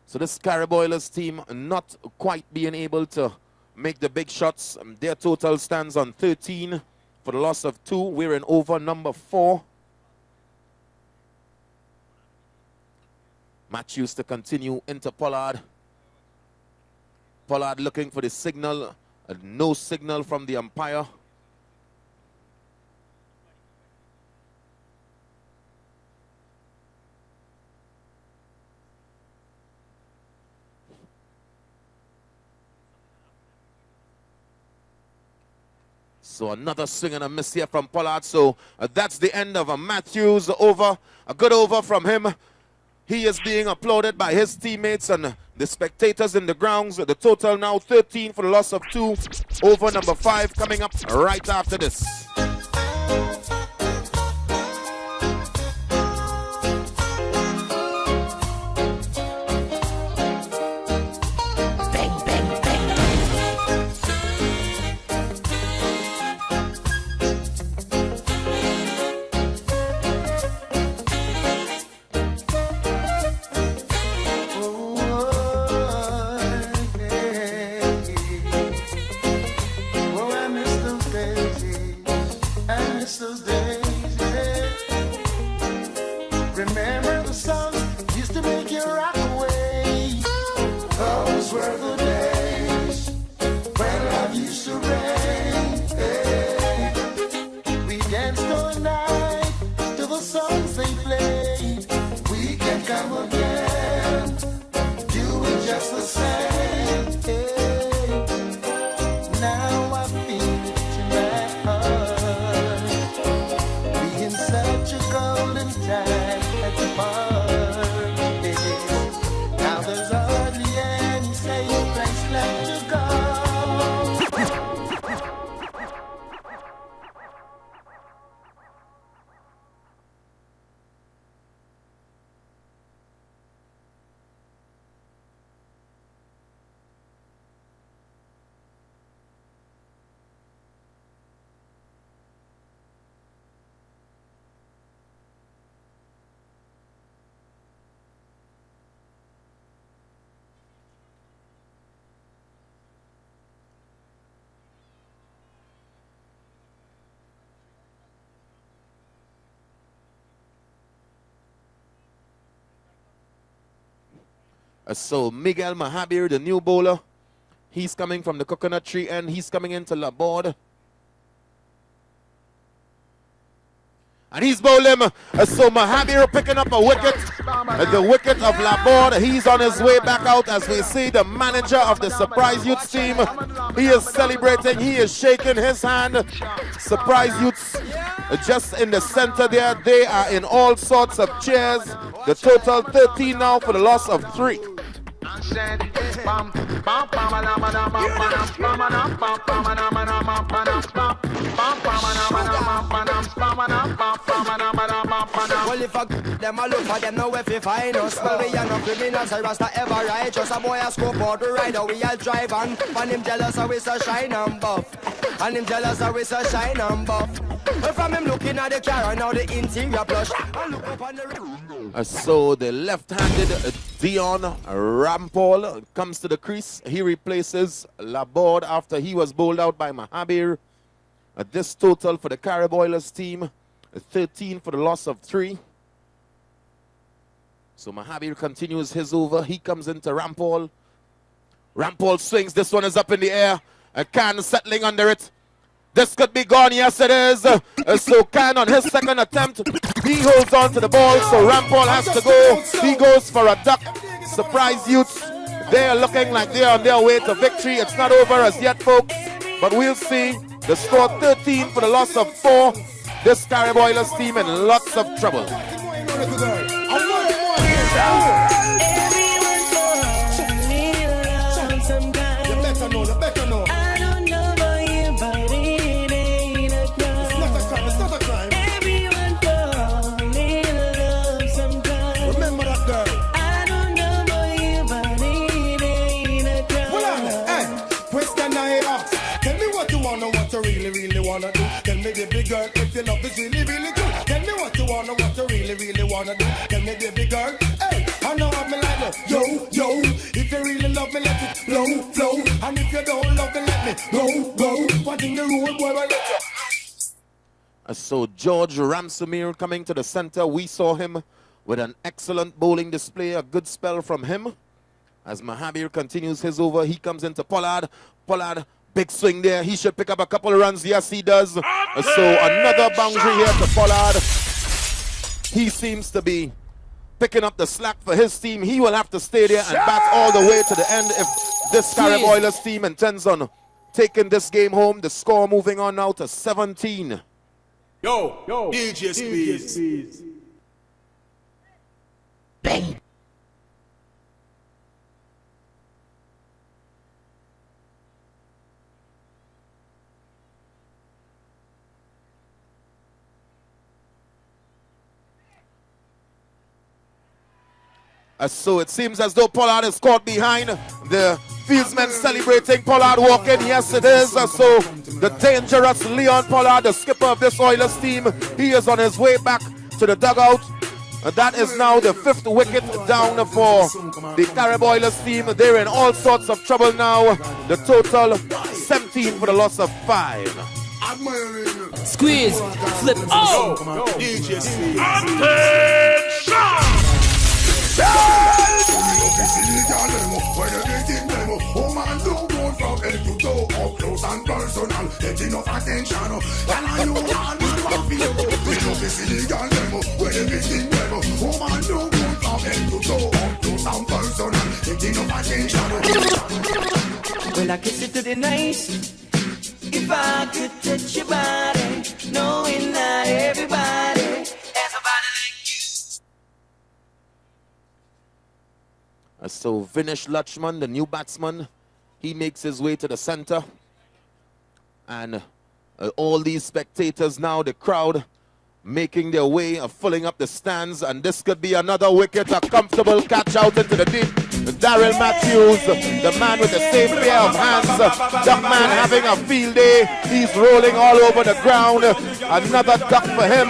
So this Carib Oilers team not quite being able to make the big shots. Their total stands on 13 for the loss of 2. We're in over number 4. Matthews to continue into Pollard. Pollard looking for the signal. No signal from the umpire. So another swing and a miss here from Pollard. So that's the end of a Matthews over. A good over from him. He is being applauded by his teammates and the spectators in the grounds. The total now 13 for the loss of 2. Over number 5 coming up right after this. So Miguel Mahabir, the new bowler, he's coming from the coconut tree and he's coming into Laborde. And he's bowling. So Mahabir picking up a wicket. The wicket of Laborde. He's on his way back out as we see the manager of the Surprise Youth team. He is celebrating. He is shaking his hand. Surprise Youths just in the center there. They are in all sorts of cheers. The total 13 now for the loss of 3. Well, if I them a look for them, know if you find us. Well, we are no criminals, I rasta ever righteous. A boy a scope out the rider, we all drive on. And him jealous, so we so shine and buff. And him jealous, so we so shine and buff. But from him looking at the car, and now the interior plush. I look up on the So the left-handed Dion Rampal comes to the crease. He replaces Laborde after he was bowled out by Mahabir. This total for the Carib Oilers team, 13 for the loss of 3. So Mahabir continues his over. He comes into Rampal. Rampal swings. This one is up in the air. Khan settling under it. This could be gone. Yes, it is. So Khan on his second attempt, he holds on to the ball. So Rampal has to go. He goes for a duck. Surprise Youths. They are looking like they are on their way to victory. It's not over as yet, folks. But we'll see. The score 13 for the loss of 4. This Carib Oilers team in lots of trouble. Tell me, baby girl, if your love is really, really good. Tell me what you wanna, what you really, really wanna do. Tell me, baby girl, hey. I know what me like that. Yo, yo, if you really love me, let it flow, flow. And if you don't love me, let me go. What in the road, boy, I let you. So George Ramsamir coming to the center. We saw him with an excellent bowling display, a good spell from him. As Mahabir continues his over, he comes into Pollard. Pollard, big swing there. He should pick up a couple of runs. Yes, he does. So another boundary here to Pollard. He seems to be picking up the slack for his team. He will have to stay there and bat all the way to the end if this Carib Oilers team intends on taking this game home. The score moving on now to 17. Yo, DJ Speeds. Bang. So it seems as though Pollard is caught behind. The fieldsmen celebrating. Pollard walking. Yes, it is. So the dangerous Leon Pollard, the skipper of this Oilers team, he is on his way back to the dugout. That is now the 5th wicket down for the Carib Oilers team. They're in all sorts of trouble now. The total 17 for the loss of 5. Squeeze, flip, oh! DJ Speeds. Well, I kiss it to the night. If I could touch your body, knowing that everybody has a body like you. So Vinesh Lachman, the new batsman, he makes his way to the center. And all these spectators now, the crowd, making their way, filling up the stands. And this could be another wicket, a comfortable catch out into the deep. Daryl Matthews, the man with the same pair of hands. Duck man having a field day. He's rolling all over the ground. Another duck for him.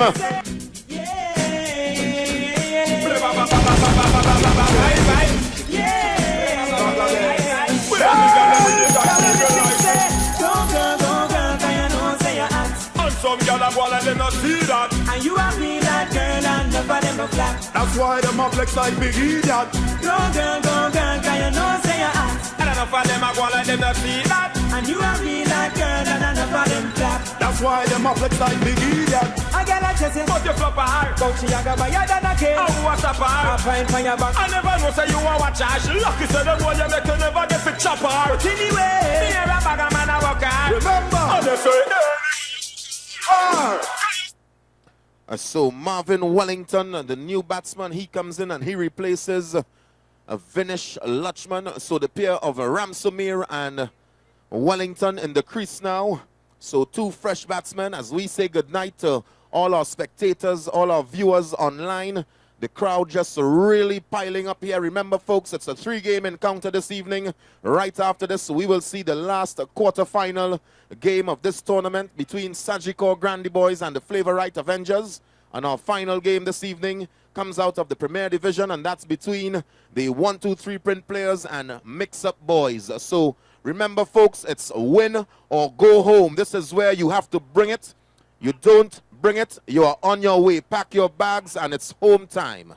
Some girl a go and them not see that. And you have me that girl and never them go flat. That's why them a flex like big idiot. Go girl, can you know say your hot. And enough of them a go and them not see that. And you have me that girl and never them flat. That's why them a flex like big idiot. I get a chest, But you flop a heart. but she a go buy you than a cake. Oh, what's up, I heart? find for your back. I never know say you a watch her. She lucky say them boy you make you never get fit chop her. Anyway, Here a bag of man a walk her. Remember. And they say So Marvin Wellington, the new batsman, he comes in and he replaces Vinesh Lachman. So the pair of Ramsamir and Wellington in the crease now. So 2 fresh batsmen as we say goodnight to all our spectators, all our viewers online. The crowd just really piling up here. Remember, folks, it's a 3-game encounter this evening. Right after this, we will see the last quarter-final game of this tournament between Sagicor Grandi Boys and the Flavor Right Avengers. And our final game this evening comes out of the Premier Division, and that's between the 1-2-3 print players and mix-up boys. So remember, folks, it's win or go home. This is where you have to bring it. You don't bring it, you are on your way. Pack your bags and it's home time.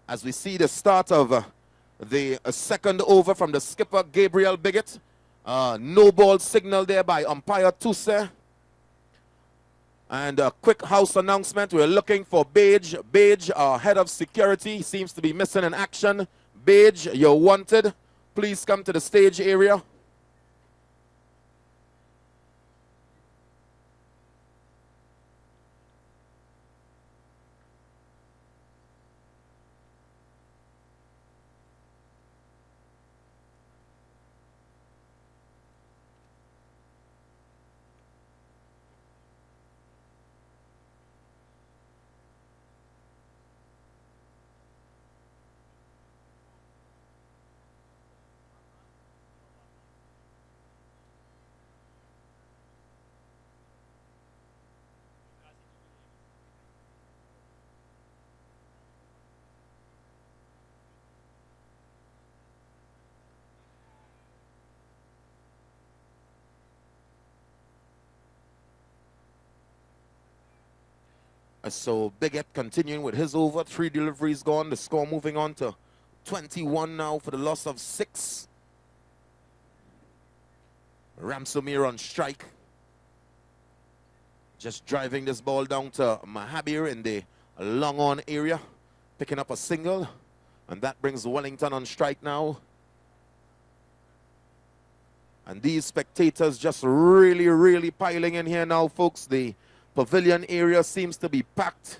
As we see the start of the second over from the skipper, Gabriel Biggett. No ball signal there by umpire Tousse. And a quick house announcement. We're looking for Bage. Bage, our head of security, seems to be missing in action. Bage, you're wanted. Please come to the stage area. So Bigot continuing with his over. 3 deliveries gone. The score moving on to 21 now for the loss of 6. Ramsomir on strike. Just driving this ball down to Mahabir in the long on area. Picking up a single. And that brings Wellington on strike now. And these spectators just really piling in here now, folks. The pavilion area seems to be packed.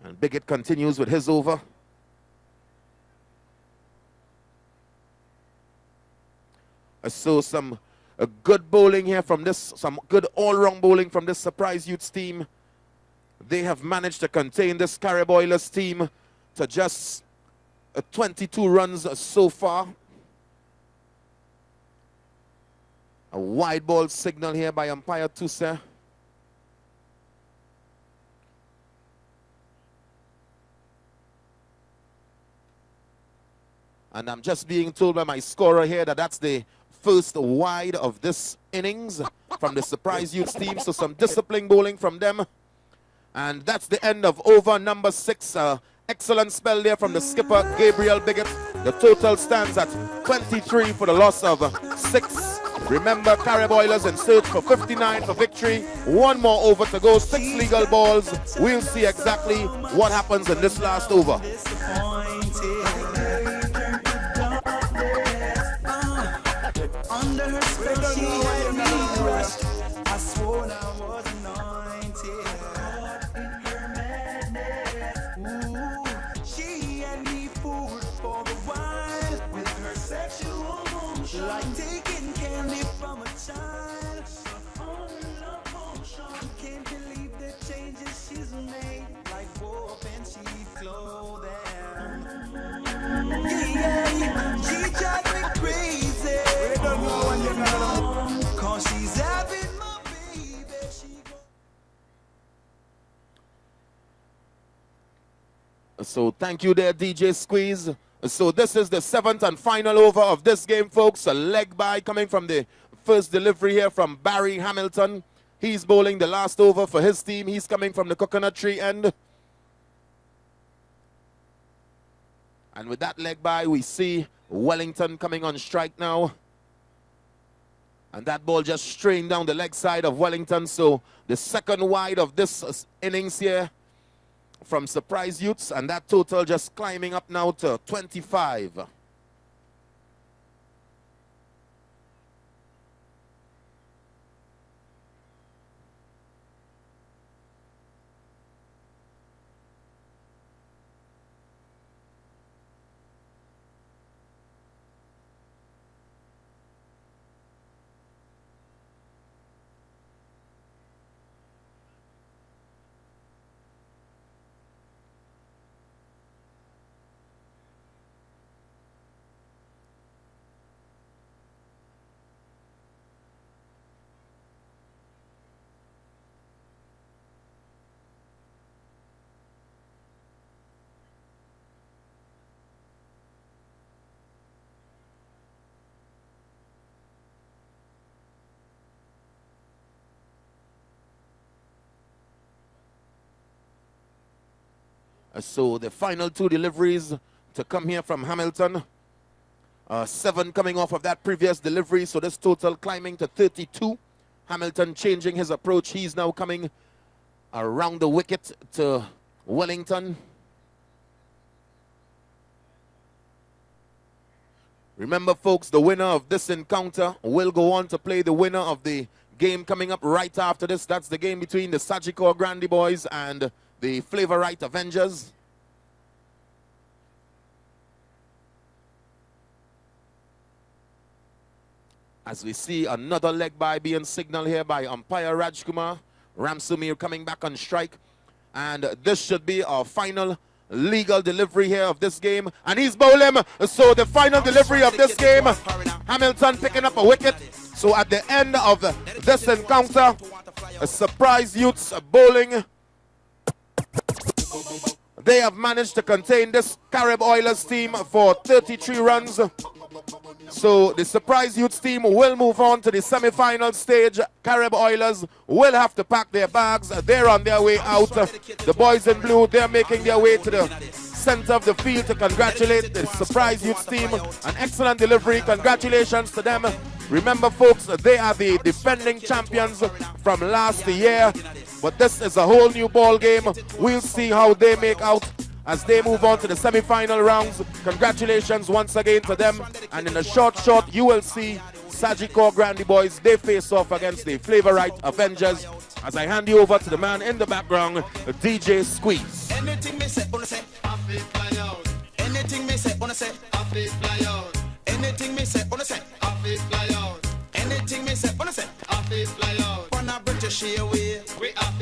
And Bigot continues with his over. So some good bowling here from this, some good all-round bowling from this Surprise Youths team. They have managed to contain this Carib Oilers team to just 22 runs so far. A wide ball signal here by umpire Tousse. And I'm just being told by my scorer here that that's the first wide of this innings from the Surprise Youths team. So some disciplined bowling from them. And that's the end of over number 6. Excellent spell there from the skipper, Gabriel Bigot. The total stands at 23 for the loss of 6. Remember, Carib Oilers in search for 59 for victory. 1 more over to go, 6 legal balls. We'll see exactly what happens in this last over. Under her spell, she had me rushed. I swore I was anointed. In her madness, ooh, she had me fooled for the while with her sexual motion, like taking candy from a child. On love potion, can't believe the changes she's made, like wolf and sheep clothing. Yeah, she drives me crazy. Cause she's having my baby. So thank you there, DJ Squeeze. So this is the 7th and final over of this game, folks. A leg by coming from the first delivery here from Barry Hamilton. He's bowling the last over for his team. He's coming from the coconut tree end. And with that leg by, we see Wellington coming on strike now. And that ball just strained down the leg side of Wellington. So the second wide of this innings here from Surprise Youths. And that total just climbing up now to 25. So the final 2 deliveries to come here from Hamilton. 7 coming off of that previous delivery. So this total climbing to 32. Hamilton changing his approach. He's now coming around the wicket to Wellington. Remember, folks, the winner of this encounter will go on to play the winner of the game coming up right after this. That's the game between the Sagicor Grandi boys and the Flavor Right Avengers. As we see another leg by being signaled here by umpire Rajkumar. Ramsumir coming back on strike. And this should be our final legal delivery here of this game. And he's bowling. So the final delivery of this game, Hamilton picking up a wicket. So at the end of this encounter, a Surprise Youths bowling. They have managed to contain this Carib Oilers team for 33 runs. So the Surprise Youth team will move on to the semi-final stage. Carib Oilers will have to pack their bags. They're on their way out. The boys in blue, they're making their way to the center of the field to congratulate the Surprise Youth team. An excellent delivery. Congratulations to them. Remember, folks, they are the defending champions from last year. But this is a whole new ball game. We'll see how they make out as they move on to the semi-final rounds. Congratulations once again to them. And in a short, you will see Sagicor Grandy boys. They face off against the Flavorite Avengers. As I hand you over to the man in the background, DJ Squeeze. Anything me say, wanna say, I feel fly out. Anything me say, wanna say, I feel fly out. Anything me say, wanna say, I feel fly out. Anything me say, wanna say, I feel fly out. On a British here we